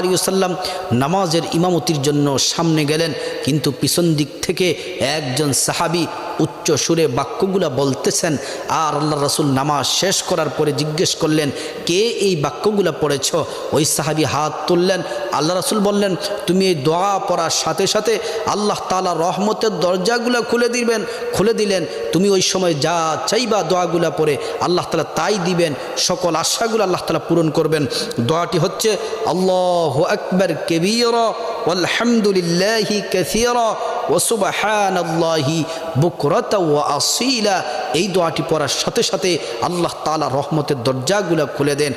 সাল্লাম নামাজের ইমামতির জন্য সামনে গেলেন, কিন্তু পিছন দিক থেকে একজন সাহাবী উচ্চ সুরে বাক্যগুলা বলতেছেন। আর আল্লাহ রাসূল নামাজ শেষ করার পরে জিজ্ঞেস করলেন, কে এই বাক্যগুলা পড়েছ? ওই সাহাবী হাত তুললেন। আল্লাহ রাসূল বললেন, তুমি এই দোয়া পড়ার সাথে সাথে আল্লাহ তাআলা রহমতের দরজাগুলা খুলে দিলেন। তুমি ওই সময় যা চাইবা দোয়াগুলা পড়ে আল্লাহ তাআলা তাই দিবেন, সকল আশাগুলো আল্লাহ তাআলা পূরণ করবেন। দোয়াটি হচ্ছে আল্লাহু আকবার কাবীরা ওয়ালহামদুলিল্লাহি কাসীরা ওয়া সুবহানাল্লাহি বুকরাতা ওয়া আসীলা। এই দোয়াটি পড়ার সাথে সাথে আল্লাহ তাআলা রহমতের দরজাগুলো খুলে দেন।